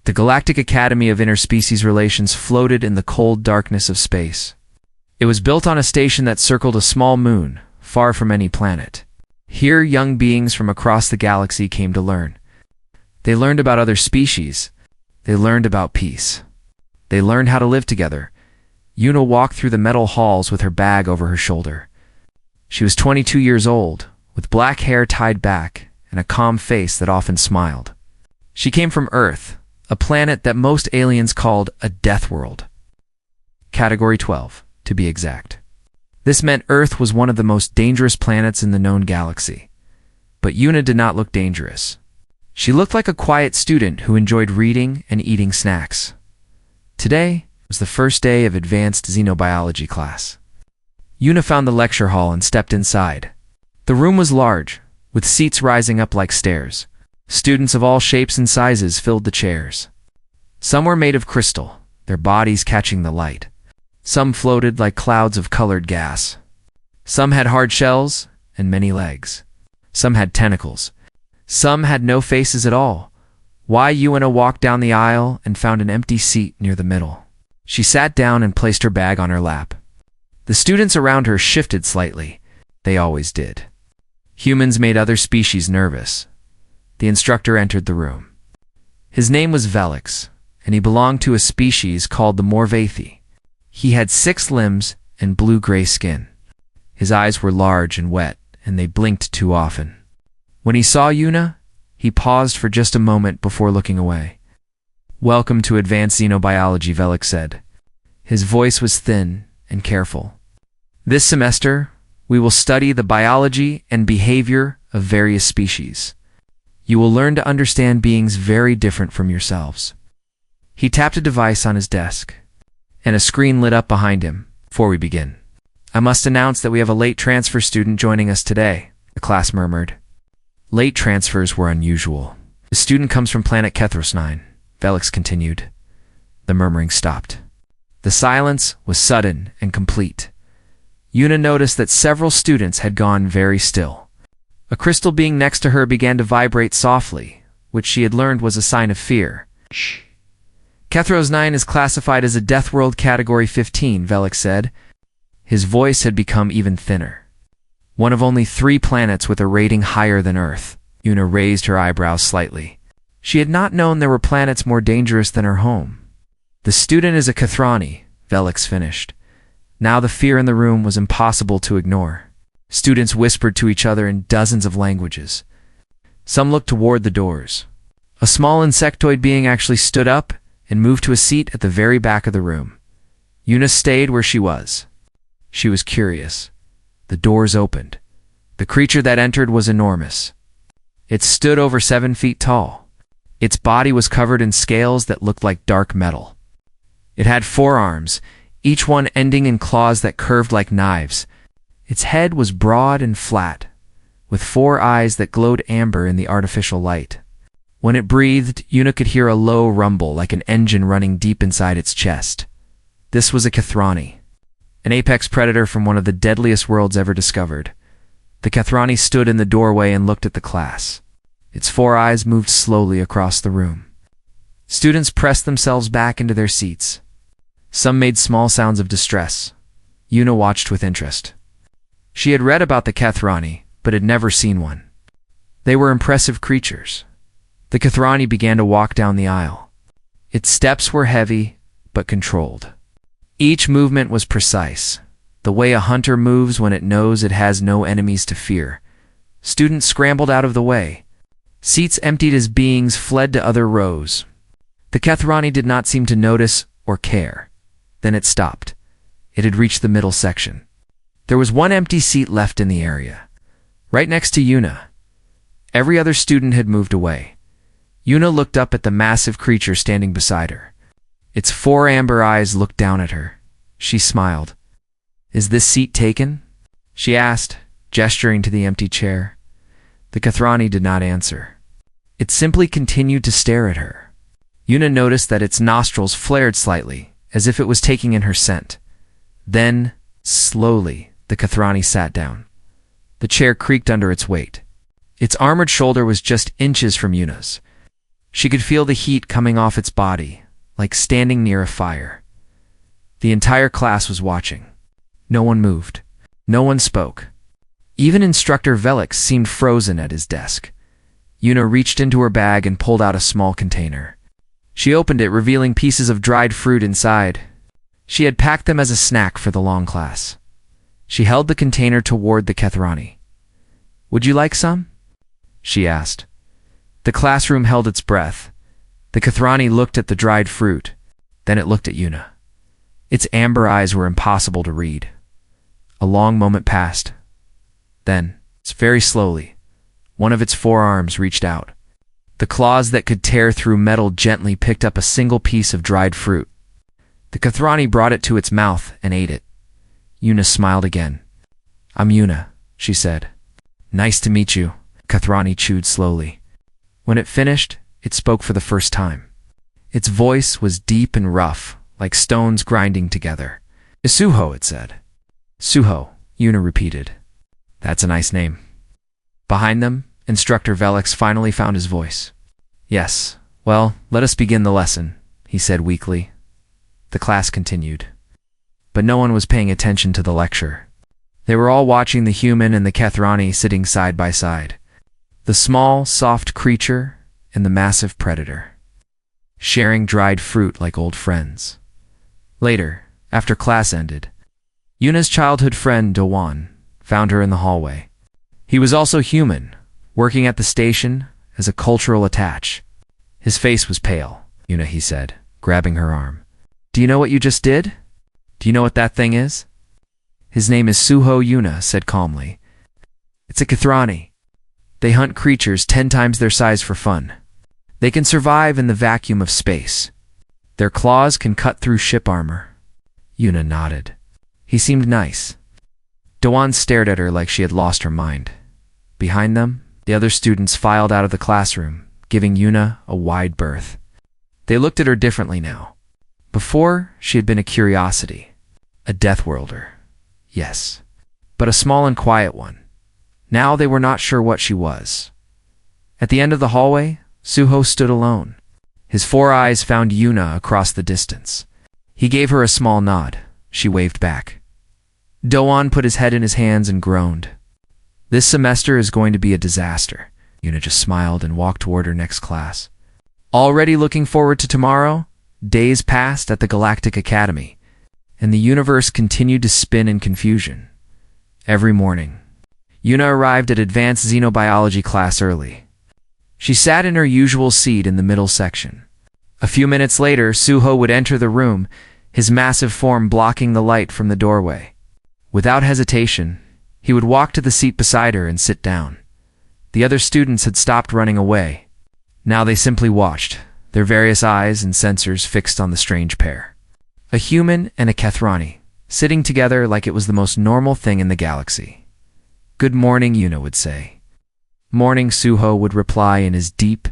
The Galactic Academy of Interspecies Relations floated in the cold darkness of space. It was built on a station that circled a small moon, far from any planet. Here, young beings from across the galaxy came to learn. They learned about other species. They learned about peace. They learned how to live together. Yuna walked through the metal halls with her bag over her shoulder. She was 22 years old, with black hair tied back and a calm face that often smiled. She came from Earth, a planet that most aliens called a Deathworld. Category 12, to be exact. This meant Earth was one of the most dangerous planets in the known galaxy. But Yuna did not look dangerous. She looked like a quiet student who enjoyed reading and eating snacks. Today was the first day of advanced xenobiology class. Yuna found the lecture hall and stepped inside. The room was large, with seats rising up like stairs. Students of all shapes and sizes filled the chairs. Some were made of crystal, their bodies catching the light. Some floated like clouds of colored gas. Some had hard shells and many legs. Some had tentacles. Some had no faces at all. Yuna walked down the aisle and found an empty seat near the middle. She sat down and placed her bag on her lap. The students around her shifted slightly. They always did. Humans made other species nervous. The instructor entered the room. His name was Velix, and he belonged to a species called the Morvathi. He had 6 limbs and blue-gray skin. His eyes were large and wet, and they blinked too often. When he saw Yuna, he paused for just a moment before looking away. "Welcome to Advanced Xenobiology," Velix said. His voice was thin and careful. "This semester, we will study the biology and behavior of various species. You will learn to understand beings very different from yourselves." He tapped a device on his desk, and a screen lit up behind him. "Before we begin, I must announce that we have a late transfer student joining us today," the class murmured. Late transfers were unusual. "The student comes from planet Kethros 9, Velix continued. The murmuring stopped. The silence was sudden and complete. Yuna noticed that several students had gone very still. A crystal being next to her began to vibrate softly, which she had learned was a sign of fear. "Shh. Kethros 9 is classified as a Deathworld Category 15, Velix said. His voice had become even thinner. "One of only 3 planets with a rating higher than Earth." Yuna raised her eyebrows slightly. She had not known there were planets more dangerous than her home. "The student is a Kathrani," Velix finished. Now the fear in the room was impossible to ignore. Students whispered to each other in dozens of languages. Some looked toward the doors. A small insectoid being actually stood up and moved to a seat at the very back of the room. Yuna stayed where she was. She was curious. The doors opened. The creature that entered was enormous. It stood over 7 feet tall. Its body was covered in scales that looked like dark metal. It had 4 arms, each one ending in claws that curved like knives. Its head was broad and flat, with 4 eyes that glowed amber in the artificial light. When it breathed, Yuna could hear a low rumble like an engine running deep inside its chest. This was a Kathrani, an apex predator from one of the deadliest worlds ever discovered. The Kathrani stood in the doorway and looked at the class. Its 4 eyes moved slowly across the room. Students pressed themselves back into their seats. Some made small sounds of distress. Yuna watched with interest. She had read about the Kathrani, but had never seen one. They were impressive creatures. The Kathrani began to walk down the aisle. Its steps were heavy, but controlled. Each movement was precise, the way a hunter moves when it knows it has no enemies to fear. Students scrambled out of the way. Seats emptied as beings fled to other rows. The Kathrani did not seem to notice or care. Then it stopped. It had reached the middle section. There was 1 empty seat left in the area, right next to Yuna. Every other student had moved away. Yuna looked up at the massive creature standing beside her. Its 4 amber eyes looked down at her. She smiled. "Is this seat taken?" she asked, gesturing to the empty chair. The Kathrani did not answer. It simply continued to stare at her. Yuna noticed that its nostrils flared slightly, as if it was taking in her scent. Then, slowly, the Kathrani sat down. The chair creaked under its weight. Its armored shoulder was just inches from Yuna's. She could feel the heat coming off its body, like standing near a fire. The entire class was watching. No one moved. No one spoke. Even Instructor Velix seemed frozen at his desk. Yuna reached into her bag and pulled out a small container. She opened it, revealing pieces of dried fruit inside. She had packed them as a snack for the long class. She held the container toward the Kethrani. "Would you like some?" she asked. The classroom held its breath. The Kethrani looked at the dried fruit. Then it looked at Yuna. Its amber eyes were impossible to read. A long moment passed. Then, very slowly, one of its forearms reached out. The claws that could tear through metal gently picked up a single piece of dried fruit. The Kethrani brought it to its mouth and ate it. Yuna smiled again. "I'm Yuna," she said. "Nice to meet you." Kethrani chewed slowly. When it finished, it spoke for the first time. Its voice was deep and rough, like stones grinding together. "Isuho," it said. "Suho," Yuna repeated. "That's a nice name." Behind them, Instructor Velix finally found his voice. "Yes, well, let us begin the lesson," he said weakly. The class continued. But no one was paying attention to the lecture. They were all watching the human and the Kethrani sitting side by side. The small, soft creature and the massive predator, sharing dried fruit like old friends. Later, after class ended, Yuna's childhood friend Dawan found her in the hallway. He was also human, working at the station as a cultural attach. His face was pale. "Yuna," he said, grabbing her arm. "Do you know what you just did? Do you know what that thing is?" "His name is Suho," Yuna said calmly. "It's a Kethrani. They hunt creatures 10 times their size for fun. They can survive in the vacuum of space. Their claws can cut through ship armor." Yuna nodded. He seemed nice. Dawan stared at her like she had lost her mind. Behind them, the other students filed out of the classroom, giving Yuna a wide berth. They looked at her differently now. Before, she had been a curiosity, a Deathworlder, yes, but a small and quiet one. Now they were not sure what she was. At the end of the hallway, Suho stood alone. His 4 eyes found Yuna across the distance. He gave her a small nod. She waved back. Dawan put his head in his hands and groaned. "This semester is going to be a disaster." Yuna just smiled and walked toward her next class. Already looking forward to tomorrow, days passed at the Galactic Academy, and the universe continued to spin in confusion. Every morning, Yuna arrived at advanced xenobiology class early. She sat in her usual seat in the middle section. A few minutes later, Suho would enter the room, his massive form blocking the light from the doorway. Without hesitation, he would walk to the seat beside her and sit down. The other students had stopped running away. Now they simply watched, their various eyes and sensors fixed on the strange pair. A human and a Kethrani, sitting together like it was the most normal thing in the galaxy. "Good morning," Yuna would say. "Morning," Suho would reply in his deep,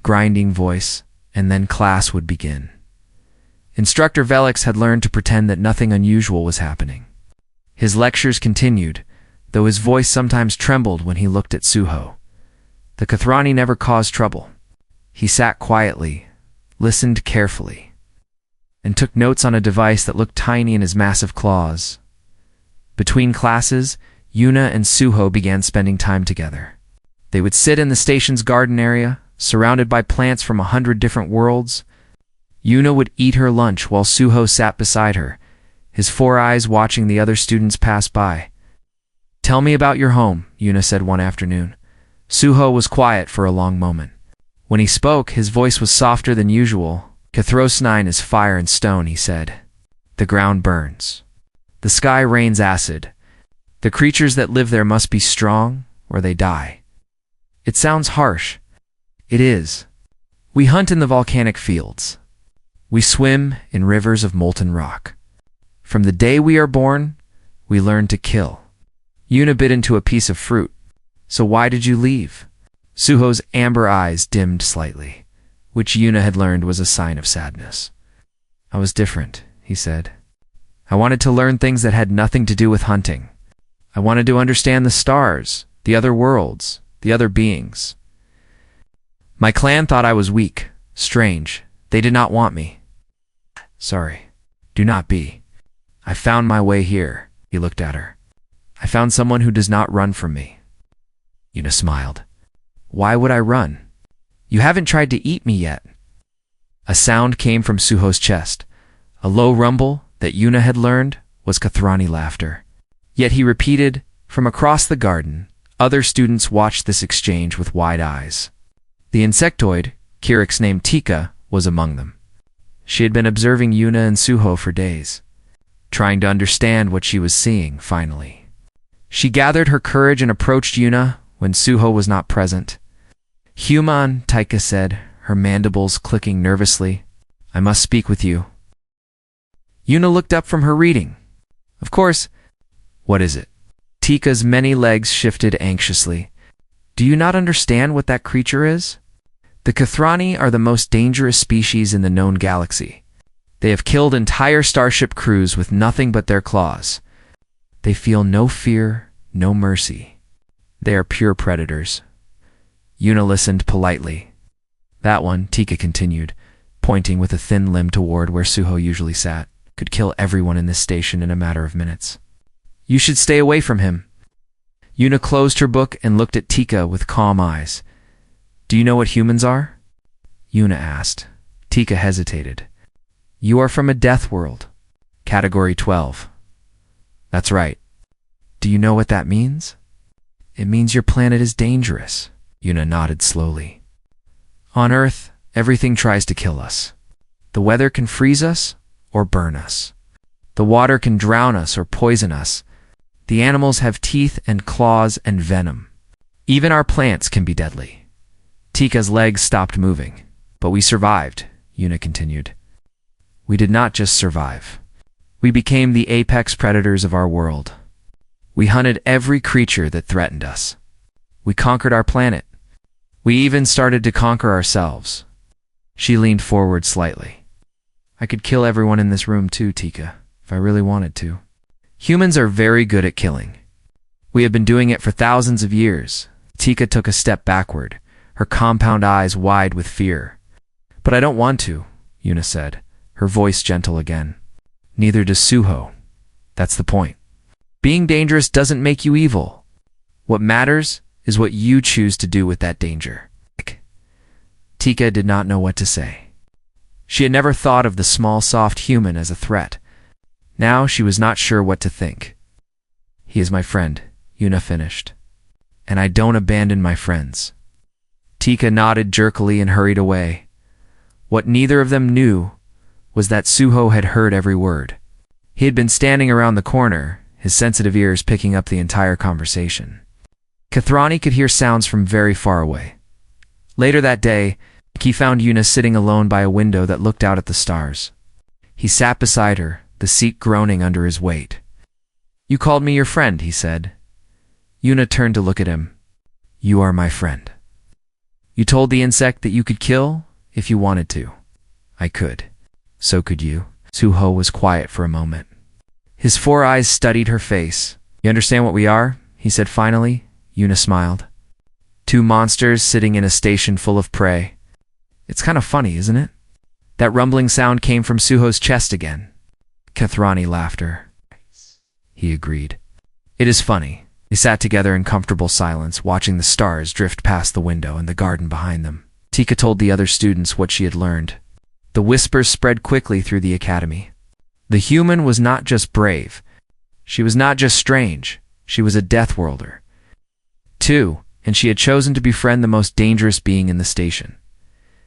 grinding voice, and then class would begin. Instructor Velix had learned to pretend that nothing unusual was happening. His lectures continued, though his voice sometimes trembled when he looked at Suho. The Kethrani never caused trouble. He sat quietly, listened carefully, and took notes on a device that looked tiny in his massive claws. Between classes, Yuna and Suho began spending time together. They would sit in the station's garden area, surrounded by plants from 100 different worlds. Yuna would eat her lunch while Suho sat beside her, his 4 eyes watching the other students pass by. "Tell me about your home," Yuna said one afternoon. Suho was quiet for a long moment. When he spoke, his voice was softer than usual. "Kethrosnine is fire and stone," he said. "The ground burns. The sky rains acid. The creatures that live there must be strong, or they die." It sounds harsh. It is. We hunt in the volcanic fields. We swim in rivers of molten rock. From the day we are born, we learn to kill. Yuna bit into a piece of fruit. "So why did you leave?" Suho's amber eyes dimmed slightly, which Yuna had learned was a sign of sadness. "I was different," he said. "I wanted to learn things that had nothing to do with hunting. I wanted to understand the stars, the other worlds, the other beings. My clan thought I was weak, strange. They did not want me. Sorry. Do not be. I found my way here. He looked at her. I found someone who does not run from me. Yuna smiled. Why would I run? You haven't tried to eat me yet. A sound came from Suho's chest. A low rumble that Yuna had learned was Kathrani laughter. Yet he repeated, from across the garden, other students watched this exchange with wide eyes. The insectoid, Kirik's name Tika, was among them. She had been observing Yuna and Suho for days, trying to understand what she was seeing, finally. She gathered her courage and approached Yuna when Suho was not present. Human, Tika said, her mandibles clicking nervously. I must speak with you. Yuna looked up from her reading. Of course. What is it? Tika's many legs shifted anxiously. Do you not understand what that creature is? The Kathrani are the most dangerous species in the known galaxy. They have killed entire starship crews with nothing but their claws. They feel no fear, no mercy. They are pure predators. Yuna listened politely. That one, Tika continued, pointing with a thin limb toward where Suho usually sat, could kill everyone in this station in a matter of minutes. You should stay away from him. Yuna closed her book and looked at Tika with calm eyes. Do you know what humans are? Yuna asked. Tika hesitated. You are from a Deathworld. Category 12. That's right. Do you know what that means? It means your planet is dangerous. Yuna nodded slowly. On Earth, everything tries to kill us. The weather can freeze us or burn us. The water can drown us or poison us. The animals have teeth and claws and venom. Even our plants can be deadly. Tika's legs stopped moving. But we survived, Yuna continued. We did not just survive. We became the apex predators of our world. We hunted every creature that threatened us. We conquered our planet. We even started to conquer ourselves. She leaned forward slightly. I could kill everyone in this room too, Tika, if I really wanted to. Humans are very good at killing. We have been doing it for thousands of years. Tika took a step backward, her compound eyes wide with fear. But I don't want to, Yuna said, her voice gentle again. Neither does Suho. That's the point. Being dangerous doesn't make you evil. What matters is what you choose to do with that danger. Tika did not know what to say. She had never thought of the small, soft human as a threat. Now she was not sure what to think. He is my friend, Yuna finished. And I don't abandon my friends. Tika nodded jerkily and hurried away. What neither of them knew was that Suho had heard every word. He had been standing around the corner, his sensitive ears picking up the entire conversation. Kathrani could hear sounds from very far away. Later that day, he found Yuna sitting alone by a window that looked out at the stars. He sat beside her, the seat groaning under his weight. You called me your friend, he said. Yuna turned to look at him. You are my friend. You told the insect that you could kill if you wanted to. I could. So could you. Suho was quiet for a moment. His 4 eyes studied her face. You understand what we are? He said finally. Yuna smiled. 2 monsters sitting in a station full of prey. It's kind of funny, isn't it? That rumbling sound came from Suho's chest again. Kathrani laughter. He agreed. It is funny. They sat together in comfortable silence, watching the stars drift past the window and the garden behind them. Tika told the other students what she had learned. The whispers spread quickly through the academy. The human was not just brave. She was not just strange. She was a Deathworlder. Too, and she had chosen to befriend the most dangerous being in the station.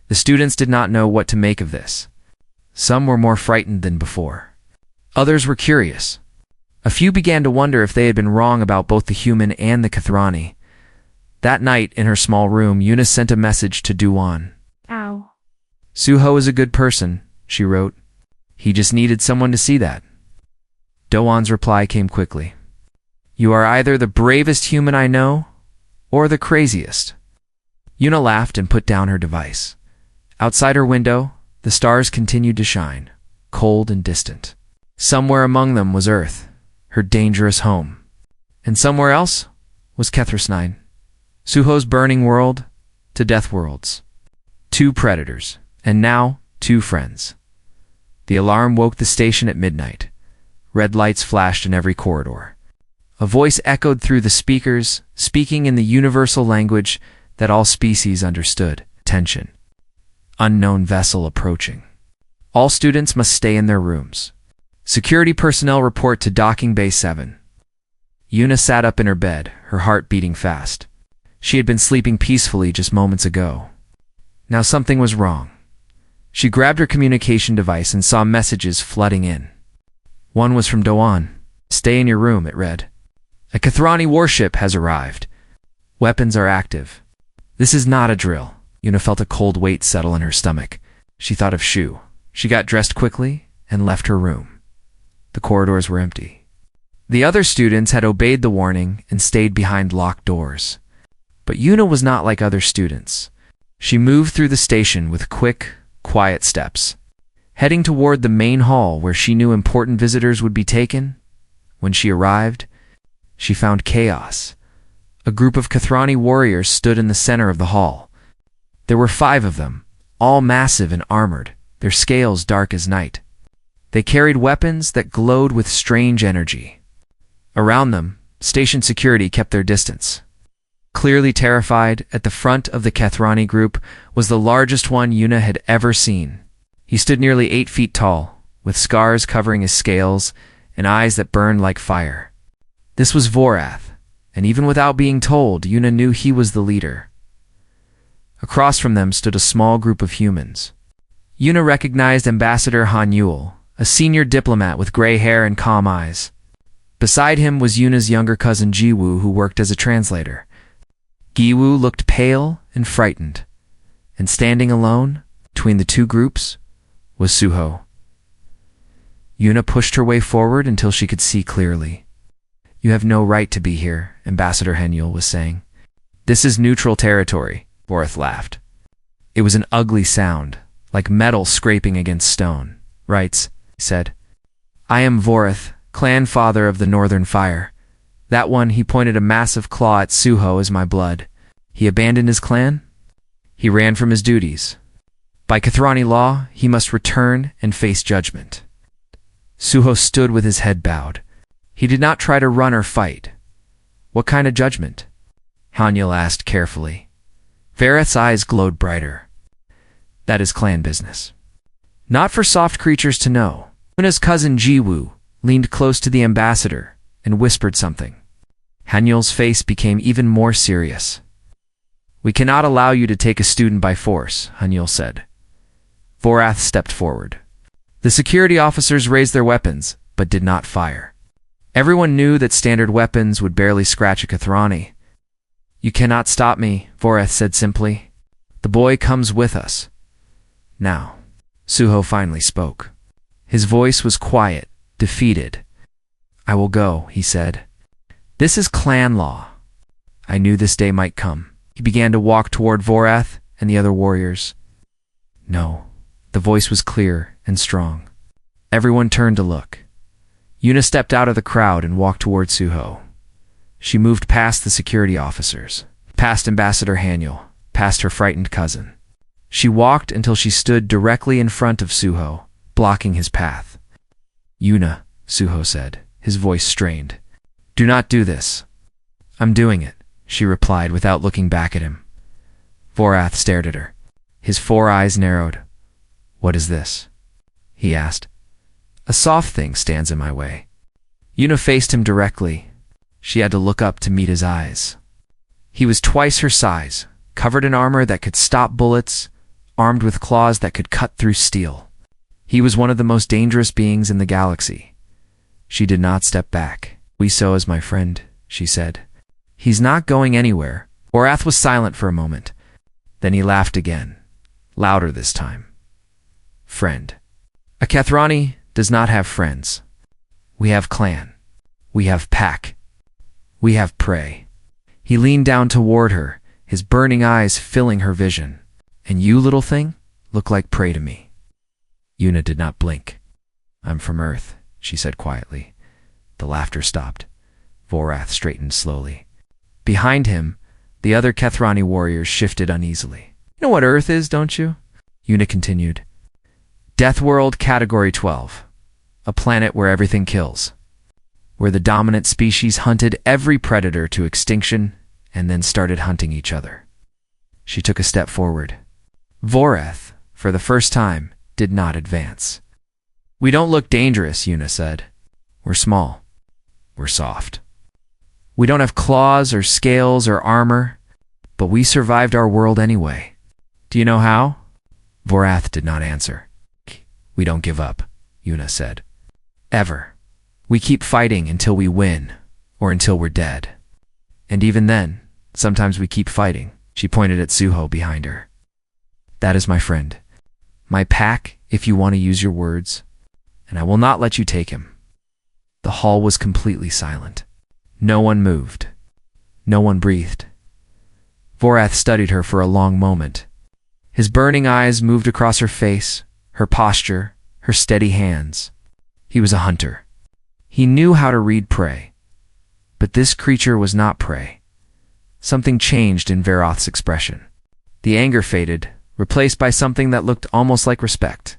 The students did not know what to make of this. Some were more frightened than before. Others were curious. A few began to wonder if they had been wrong about both the human and the Kathrani. That night, in her small room, Yuna sent a message to Duan. Ow. Suho is a good person, she wrote. He just needed someone to see that. Doan's reply came quickly. You are either the bravest human I know, or the craziest. Yuna laughed and put down her device. Outside her window, the stars continued to shine, cold and distant. Somewhere among them was Earth, her dangerous home. And somewhere else was Kethrisnine, Suho's burning world to Deathworlds. 2 predators, and now 2 friends. The alarm woke the station at midnight. Red lights flashed in every corridor. A voice echoed through the speakers, speaking in the universal language that all species understood. Attention. Unknown vessel approaching. All students must stay in their rooms. Security personnel report to Docking Bay 7. Yuna sat up in her bed, her heart beating fast. She had been sleeping peacefully just moments ago. Now something was wrong. She grabbed her communication device and saw messages flooding in. One was from Doan. "Stay in your room," it read. "A Kathrani warship has arrived. Weapons are active." This is not a drill. Yuna felt a cold weight settle in her stomach. She thought of Shu. She got dressed quickly and left her room. The corridors were empty. The other students had obeyed the warning and stayed behind locked doors. But Yuna was not like other students. She moved through the station with quick, quiet steps, heading toward the main hall where she knew important visitors would be taken. When she arrived, she found chaos. A group of Kathrani warriors stood in the center of the hall. There were 5 of them, all massive and armored, their scales dark as night. They carried weapons that glowed with strange energy. Around them, station security kept their distance. Clearly terrified, at the front of the Kathrani group was the largest one Yuna had ever seen. He stood nearly 8 feet tall, with scars covering his scales and eyes that burned like fire. This was Vorath, and even without being told, Yuna knew he was the leader. Across from them stood a small group of humans. Yuna recognized Ambassador Han Yule, a senior diplomat with gray hair and calm eyes. Beside him was Yuna's younger cousin Jiwoo, who worked as a translator. Giwoo looked pale and frightened, and standing alone between the 2 groups was Suho. Yuna pushed her way forward until she could see clearly. "You have no right to be here," Ambassador Henyul was saying. "This is neutral territory," Vorath laughed. It was an ugly sound, like metal scraping against stone. "Rights," he said. "I am Vorath, clan father of the Northern Fire. That one," he pointed a massive claw at Suho, "is my blood. He abandoned his clan? He ran from his duties. By Kathrani law, he must return and face judgment." Suho stood with his head bowed. He did not try to run or fight. "What kind of judgment?" Hanyul asked carefully. Vareth's eyes glowed brighter. "That is clan business. Not for soft creatures to know." Yuna's cousin Jiwoo leaned close to the ambassador and whispered something. Hanyul's face became even more serious. "We cannot allow you to take a student by force," Hanyul said. Vorath stepped forward. The security officers raised their weapons, but did not fire. Everyone knew that standard weapons would barely scratch a Kathrani. "You cannot stop me," Vorath said simply. "The boy comes with us." Now, Suho finally spoke. His voice was quiet, defeated. "I will go," he said. "This is clan law. I knew this day might come." He began to walk toward Vorath and the other warriors. "No." The voice was clear and strong. Everyone turned to look. Yuna stepped out of the crowd and walked toward Suho. She moved past the security officers, past Ambassador Hanyul, past her frightened cousin. She walked until she stood directly in front of Suho, blocking his path. "Yuna," Suho said, his voice strained. "Do not do this." "I'm doing it," she replied without looking back at him. Vorath stared at her. His 4 eyes narrowed. "What is this?" he asked. "A soft thing stands in my way." Yuna faced him directly. She had to look up to meet his eyes. He was twice her size, covered in armor that could stop bullets, armed with claws that could cut through steel. He was one of the most dangerous beings in the galaxy. She did not step back. "Wiso is my friend," she said. "He's not going anywhere." Vorath was silent for a moment. Then he laughed again, louder this time. "Friend. A Kathrani does not have friends. We have clan. We have pack. We have prey." He leaned down toward her, his burning eyes filling her vision. "And you, little thing, look like prey to me." Yuna did not blink. "I'm from Earth," she said quietly. The laughter stopped. Vorath straightened slowly. Behind him, the other Kathrani warriors shifted uneasily. You know what Earth is, don't you? Una continued. Deathworld Category 12. A planet where everything kills. Where the dominant species hunted every predator to extinction and then started hunting each other. She took a step forward. Voreth, for the first time, did not advance. We don't look dangerous, Una said. We're small. We're soft. We don't have claws or scales or armor, but we survived our world anyway. Do you know how? Voreth did not answer. We don't give up, Una said. Ever. We keep fighting until we win, or until we're dead. And even then, sometimes we keep fighting. She pointed at Suho behind her. That is my friend. My pack, if you want to use your words, and I will not let you take him. The hall was completely silent. No one moved. No one breathed. Voreth studied her for a long moment. His burning eyes moved across her face, her posture, her steady hands. He was a hunter. He knew how to read prey. But this creature was not prey. Something changed in Veroth's expression. The anger faded, replaced by something that looked almost like respect.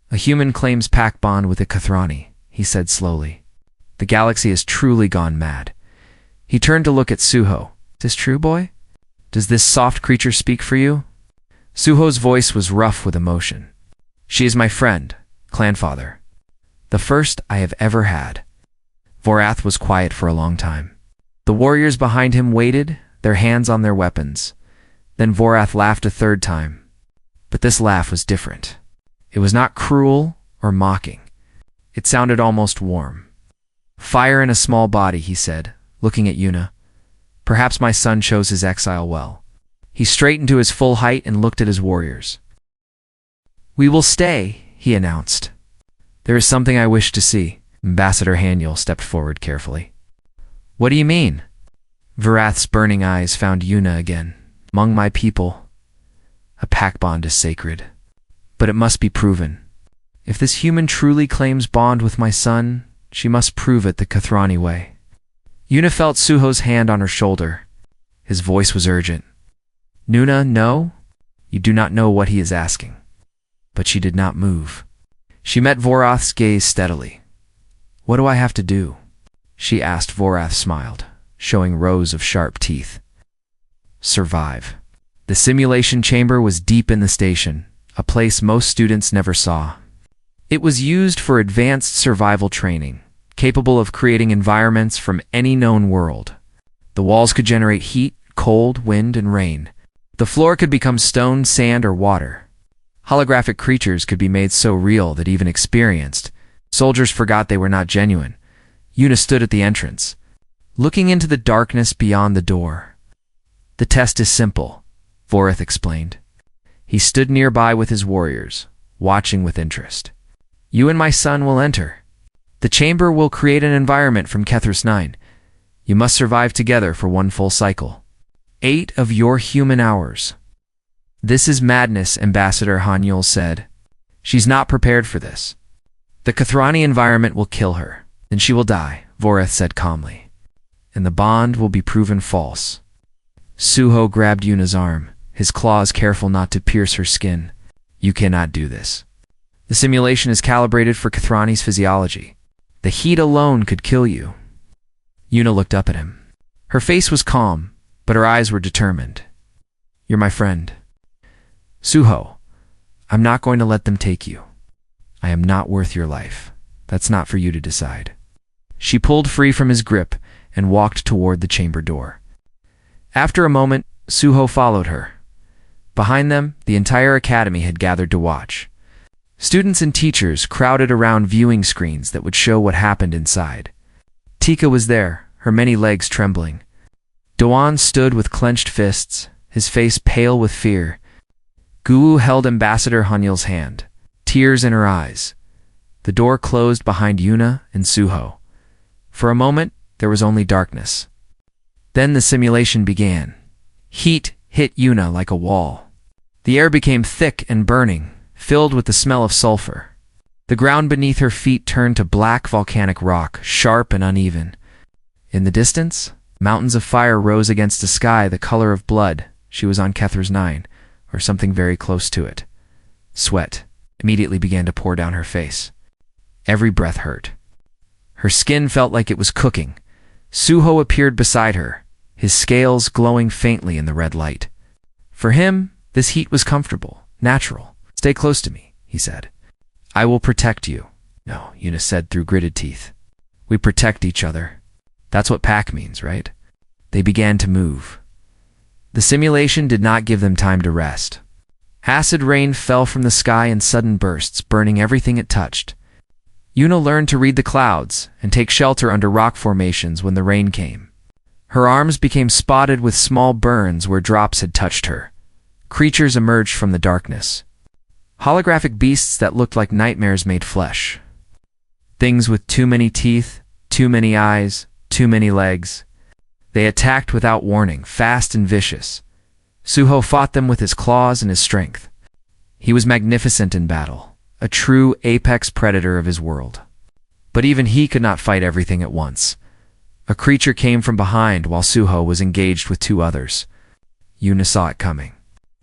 A human claims pack bond with a Kathrani, he said slowly. The galaxy has truly gone mad. He turned to look at Suho. Is this true, boy? Does this soft creature speak for you? Suho's voice was rough with emotion. She is my friend, clanfather. The first I have ever had. Voreth was quiet for a long time. The warriors behind him waited, their hands on their weapons. Then Voreth laughed a third time. But this laugh was different. It was not cruel or mocking. It sounded almost warm. Fire in a small body, he said, looking at Una. Perhaps my son chose his exile well. He straightened to his full height and looked at his warriors. We will stay, he announced. There is something I wish to see. Ambassador Haniel stepped forward carefully. What do you mean? Verath's burning eyes found Una again. Among my people, a pack bond is sacred. But it must be proven. If this human truly claims bond with my son, she must prove it the Kathrani way. Una felt Suho's hand on her shoulder. His voice was urgent. Nuna, no? You do not know what he is asking. But she did not move. She met Voreth's gaze steadily. What do I have to do? She asked. Voreth smiled, showing rows of sharp teeth. Survive. The simulation chamber was deep in the station, a place most students never saw. It was used for advanced survival training, capable of creating environments from any known world. The walls could generate heat, cold, wind, and rain. The floor could become stone, sand, or water. Holographic creatures could be made so real that even experienced soldiers forgot they were not genuine. Una stood at the entrance, looking into the darkness beyond the door. The test is simple, Voreth explained. He stood nearby with his warriors, watching with interest. You and my son will enter. The chamber will create an environment from Kethris 9. You must survive together for one full cycle. 8 of your human hours. This is madness, Ambassador Haniel said. She's not prepared for this. The Kathrani environment will kill her, then she will die, Voreth said calmly. And the bond will be proven false. Suho grabbed Una's arm, his claws careful not to pierce her skin. You cannot do this. The simulation is calibrated for Kathrani's physiology. The heat alone could kill you. Una looked up at him. Her face was calm, but her eyes were determined. You're my friend. Suho, I'm not going to let them take you. I am not worth your life. That's not for you to decide. She pulled free from his grip and walked toward the chamber door. After a moment, Suho followed her. Behind them, the entire academy had gathered to watch. Students and teachers crowded around viewing screens that would show what happened inside. Tika was there, her many legs trembling. Doan stood with clenched fists, his face pale with fear. Guu held Ambassador Haniel's hand, tears in her eyes. The door closed behind Una and Suho. For a moment, there was only darkness. Then the simulation began. Heat hit Una like a wall. The air became thick and burning, filled with the smell of sulfur. The ground beneath her feet turned to black volcanic rock, sharp and uneven. In the distance, mountains of fire rose against a sky the color of blood. She was on Kethris 9, or something very close to it. Sweat immediately began to pour down her face. Every breath hurt. Her skin felt like it was cooking. Suho appeared beside her, his scales glowing faintly in the red light. For him, this heat was comfortable, natural. "Stay close to me," he said. "I will protect you." "No," Yuna said through gritted teeth. "We protect each other. That's what pack means, right?" They began to move. The simulation did not give them time to rest. Acid rain fell from the sky in sudden bursts, burning everything it touched. Yuna learned to read the clouds and take shelter under rock formations when the rain came. Her arms became spotted with small burns where drops had touched her. Creatures emerged from the darkness. Holographic beasts that looked like nightmares made flesh. Things with too many teeth, too many eyes, too many legs. They attacked without warning, fast and vicious. Suho fought them with his claws and his strength. He was magnificent in battle, a true apex predator of his world. But even he could not fight everything at once. A creature came from behind while Suho was engaged with two others. Yuna saw it coming.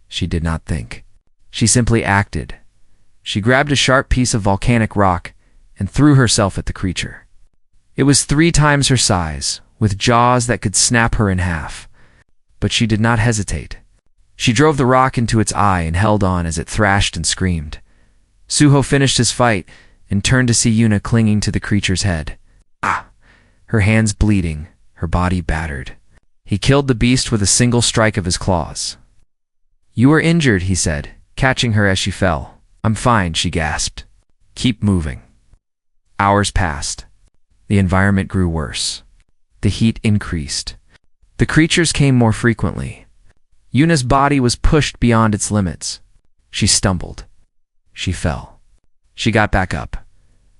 She did not think. She simply acted. She grabbed a sharp piece of volcanic rock and threw herself at the creature. It was 3 times her size, with jaws that could snap her in half. But she did not hesitate. She drove the rock into its eye and held on as it thrashed and screamed. Suho finished his fight and turned to see Yuna clinging to the creature's head. Ah! Her hands bleeding, her body battered. He killed the beast with a single strike of his claws. "You are injured," he said, catching her as she fell. "I'm fine," she gasped. "Keep moving." Hours passed. The environment grew worse. The heat increased. The creatures came more frequently. Yuna's body was pushed beyond its limits. She stumbled. She fell. She got back up.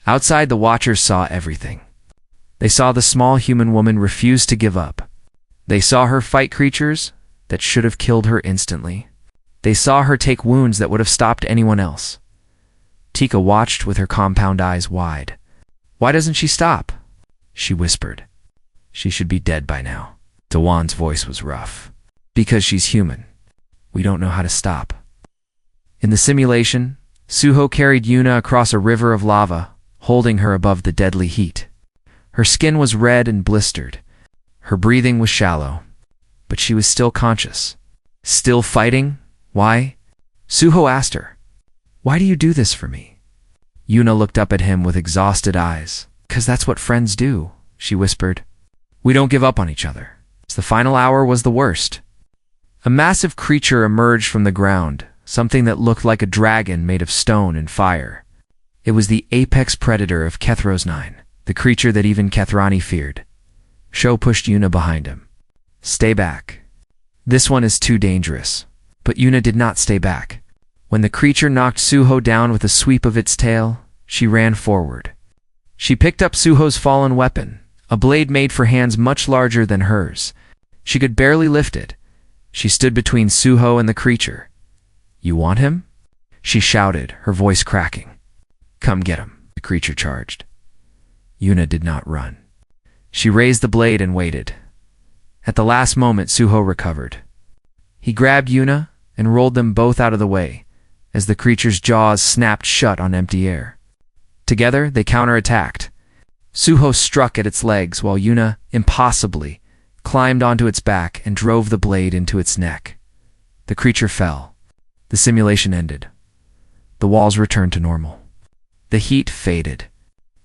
Outside, the watchers saw everything. They saw the small human woman refuse to give up. They saw her fight creatures that should have killed her instantly. They saw her take wounds that would have stopped anyone else. Tika watched with her compound eyes wide. "Why doesn't she stop?" she whispered. "She should be dead by now." Dewan's voice was rough. "Because she's human. We don't know how to stop." In the simulation, Suho carried Yuna across a river of lava, holding her above the deadly heat. Her skin was red and blistered. Her breathing was shallow. But she was still conscious. "Still fighting? Why?" Suho asked her. "Why do you do this for me?" Yuna looked up at him with exhausted eyes. "'Cause that's what friends do," she whispered. "We don't give up on each other." The final hour was the worst. A massive creature emerged from the ground, something that looked like a dragon made of stone and fire. It was the apex predator of Kethros 9, the creature that even Kethrani feared. Sho pushed Yuna behind him. "Stay back. This one is too dangerous." But Yuna did not stay back. When the creature knocked Suho down with a sweep of its tail, she ran forward. She picked up Suho's fallen weapon, a blade made for hands much larger than hers. She could barely lift it. She stood between Suho and the creature. "You want him?" she shouted, her voice cracking. "Come get him," the creature charged. Yuna did not run. She raised the blade and waited. At the last moment, Suho recovered. He grabbed Yuna and rolled them both out of the way, as the creature's jaws snapped shut on empty air. Together, they counterattacked. Suho struck at its legs while Yuna, impossibly, climbed onto its back and drove the blade into its neck. The creature fell. The simulation ended. The walls returned to normal. The heat faded.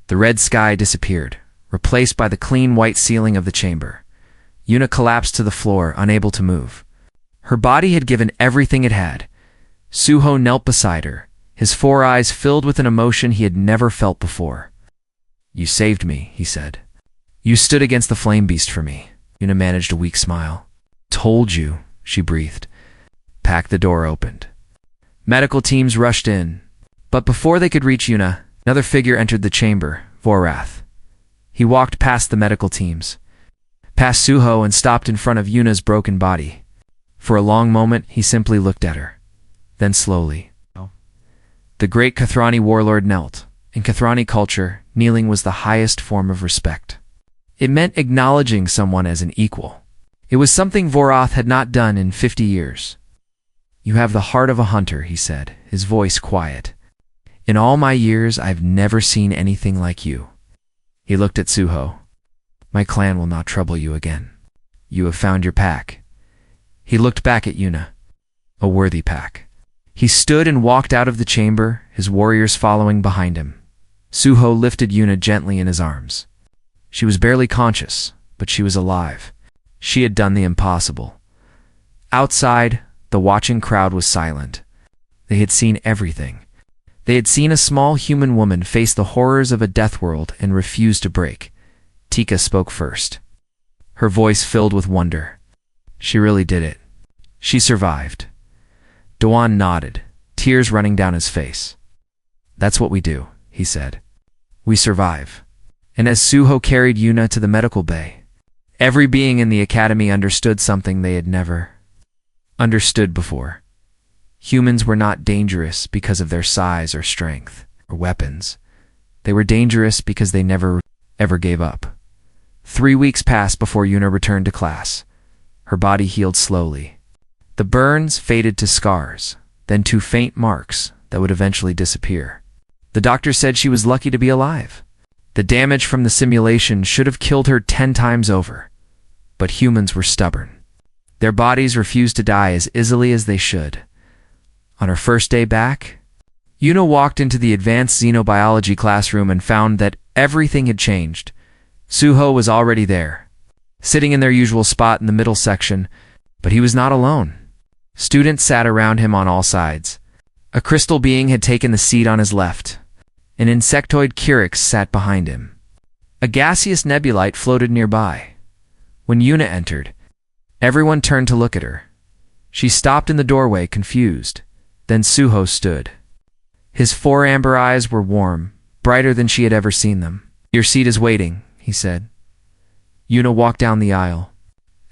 The red sky disappeared, replaced by the clean white ceiling of the chamber. Yuna collapsed to the floor, unable to move. Her body had given everything it had. Suho knelt beside her, his 4 eyes filled with an emotion he had never felt before. "You saved me," he said. "You stood against the flame beast for me." Yuna managed a weak smile. "Told you," she breathed. Pack the door opened. Medical teams rushed in. But before they could reach Yuna, another figure entered the chamber, Vorath. He walked past the medical teams, past Suho, and stopped in front of Yuna's broken body. For a long moment, he simply looked at her. Then slowly. The great Kethrani warlord knelt. In Kethrani culture, kneeling was the highest form of respect. It meant acknowledging someone as an equal. It was something Vorath had not done in 50 years. "You have the heart of a hunter," he said, his voice quiet. "In all my years, I've never seen anything like you." He looked at Suho. "My clan will not trouble you again. You have found your pack." He looked back at Yuna. "A worthy pack." He stood and walked out of the chamber, his warriors following behind him. Suho lifted Yuna gently in his arms. She was barely conscious, but she was alive. She had done the impossible. Outside, the watching crowd was silent. They had seen everything. They had seen a small human woman face the horrors of a Deathworld and refuse to break. Tika spoke first. Her voice filled with wonder. "She really did it. She survived." Doan nodded, tears running down his face. "That's what we do," he said. "We survive." And as Suho carried Yuna to the medical bay, every being in the academy understood something they had never understood before. Humans were not dangerous because of their size or strength or weapons. They were dangerous because they never, ever gave up. 3 weeks passed before Yuna returned to class. Her body healed slowly. The burns faded to scars, then to faint marks that would eventually disappear. The doctor said she was lucky to be alive. The damage from the simulation should have killed her 10 times over. But humans were stubborn. Their bodies refused to die as easily as they should. On her first day back, Yuna walked into the advanced xenobiology classroom and found that everything had changed. Suho was already there, sitting in their usual spot in the middle section, but he was not alone. Students sat around him on all sides. A crystal being had taken the seat on his left. An insectoid Kyrix sat behind him. A gaseous nebulite floated nearby. When Yuna entered, everyone turned to look at her. She stopped in the doorway, confused. Then Suho stood. His 4 amber eyes were warm, brighter than she had ever seen them. "Your seat is waiting," he said. Yuna walked down the aisle.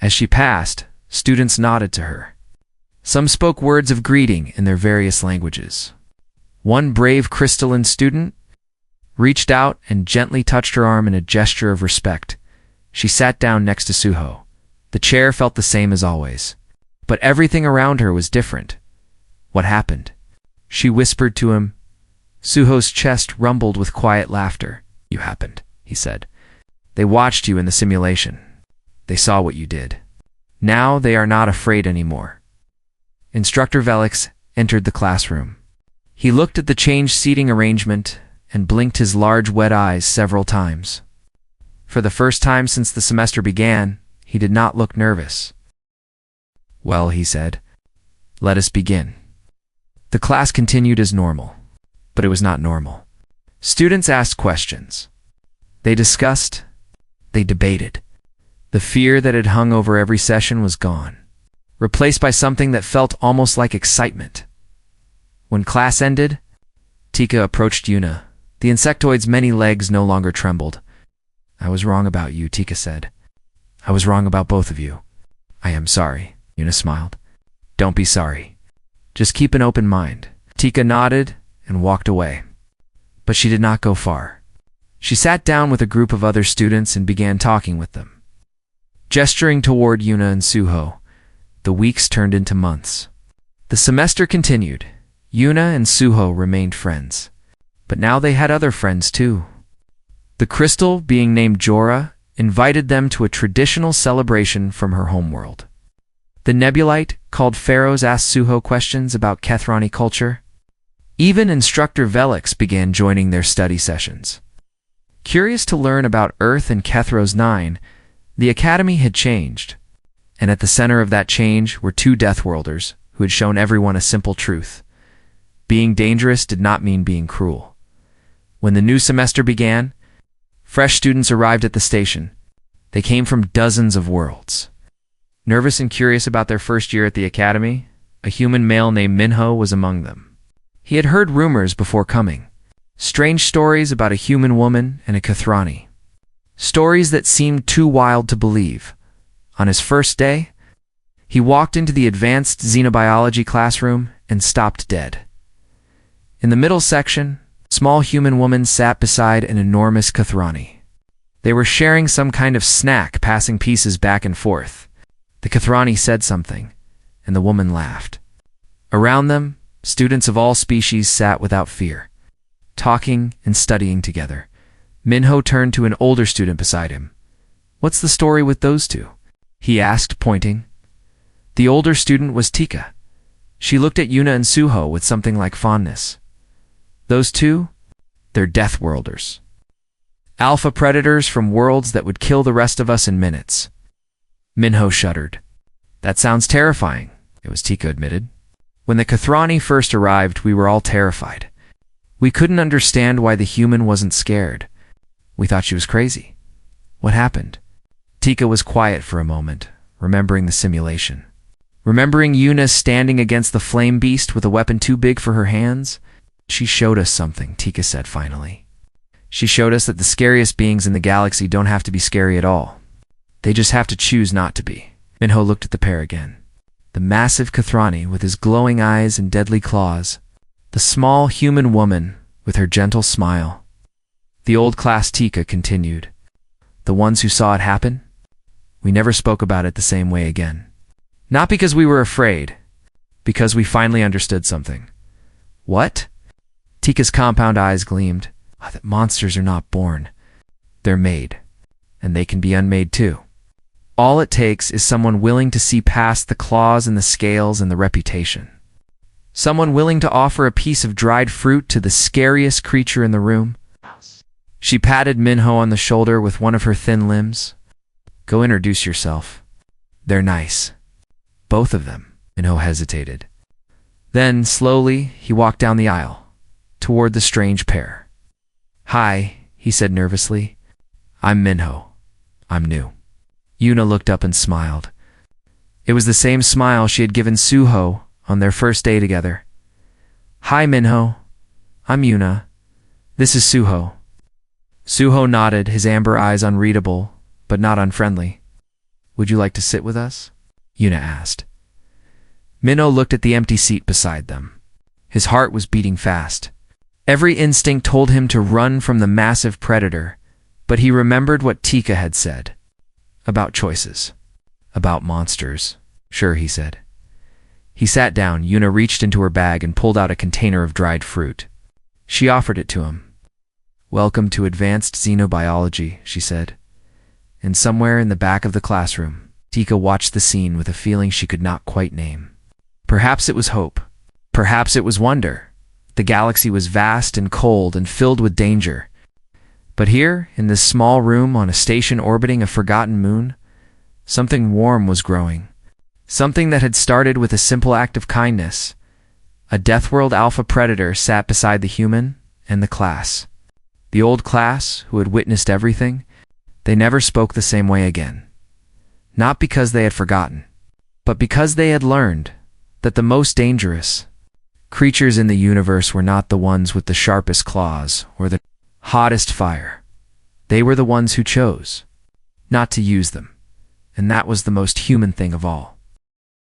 As she passed, students nodded to her. Some spoke words of greeting in their various languages. One brave crystalline student reached out and gently touched her arm in a gesture of respect. She sat down next to Suho. The chair felt the same as always, but everything around her was different. "What happened?" she whispered to him. Suho's chest rumbled with quiet laughter. "You happened," he said. "They watched you in the simulation. They saw what you did. Now they are not afraid anymore." Instructor Velix entered the classroom. He looked at the changed seating arrangement and blinked his large wet eyes several times. For the first time since the semester began, he did not look nervous. "Well," he said, "let us begin." The class continued as normal, but it was not normal. Students asked questions. They discussed. They debated. The fear that had hung over every session was gone, replaced by something that felt almost like excitement. When class ended, Tika approached Yuna. The insectoid's many legs no longer trembled. "I was wrong about you," Tika said. "I was wrong about both of you." "I am sorry," Yuna smiled. "Don't be sorry. Just keep an open mind." Tika nodded and walked away. But she did not go far. She sat down with a group of other students and began talking with them. Gesturing toward Yuna and Suho, the weeks turned into months. The semester continued. Yuna and Suho remained friends. But now they had other friends too. The crystal, being named Jorah, invited them to a traditional celebration from her homeworld. The nebulite, called Pharaohs, asked Suho questions about Kethrani culture. Even Instructor Velix began joining their study sessions. Curious to learn about Earth and Kethros 9, the academy had changed. And at the center of that change were 2 Deathworlders who had shown everyone a simple truth. Being dangerous did not mean being cruel. When the new semester began, fresh students arrived at the station. They came from dozens of worlds. Nervous and curious about their first year at the academy, a human male named Minho was among them. He had heard rumors before coming. Strange stories about a human woman and a Kethrani. Stories that seemed too wild to believe. On his first day, he walked into the advanced xenobiology classroom and stopped dead. In the middle section, a small human woman sat beside an enormous Kethrani. They were sharing some kind of snack, passing pieces back and forth. The Kethrani said something, and the woman laughed. Around them, students of all species sat without fear, talking and studying together. Minho turned to an older student beside him. "What's the story with those two?" he asked, pointing. The older student was Tika. She looked at Yuna and Suho with something like fondness. "Those two? They're Deathworlders. Alpha predators from worlds that would kill the rest of us in minutes." Minho shuddered. "That sounds terrifying," it was Tika admitted. "When the Kathrani first arrived, we were all terrified. We couldn't understand why the human wasn't scared. We thought she was crazy. What happened?" Tika was quiet for a moment, remembering the simulation. Remembering Yuna standing against the flame beast with a weapon too big for her hands. "She showed us something," Tika said finally. "She showed us that the scariest beings in the galaxy don't have to be scary at all. They just have to choose not to be." Minho looked at the pair again. The massive Kathrani with his glowing eyes and deadly claws. The small human woman with her gentle smile. The old class Tika continued. "The ones who saw it happen? We never spoke about it the same way again. Not because we were afraid, because we finally understood something." "What?" Tika's compound eyes gleamed. "That monsters are not born. They're made. And they can be unmade too. All it takes is someone willing to see past the claws and the scales and the reputation. Someone willing to offer a piece of dried fruit to the scariest creature in the room." She patted Minho on the shoulder with one of her thin limbs. "Go introduce yourself. They're nice. Both of them." Minho hesitated. Then, slowly, he walked down the aisle, toward the strange pair. "Hi," he said nervously. "I'm Minho. I'm new." Yuna looked up and smiled. It was the same smile she had given Suho on their first day together. "Hi, Minho. I'm Yuna. This is Suho." Suho nodded, his amber eyes unreadable, but not unfriendly. "Would you like to sit with us?" Yuna asked. Minho looked at the empty seat beside them. His heart was beating fast. Every instinct told him to run from the massive predator, but he remembered what Tika had said. About choices. About monsters. "Sure," he said. He sat down. Yuna reached into her bag and pulled out a container of dried fruit. She offered it to him. "Welcome to advanced xenobiology," she said. And somewhere in the back of the classroom, Tika watched the scene with a feeling she could not quite name. Perhaps it was hope. Perhaps it was wonder. The galaxy was vast and cold and filled with danger. But here, in this small room on a station orbiting a forgotten moon, something warm was growing. Something that had started with a simple act of kindness. A Deathworld alpha predator sat beside the human and the class. The old class, who had witnessed everything, they never spoke the same way again. Not because they had forgotten, but because they had learned that the most dangerous creatures in the universe were not the ones with the sharpest claws or the hottest fire. They were the ones who chose not to use them, and that was the most human thing of all.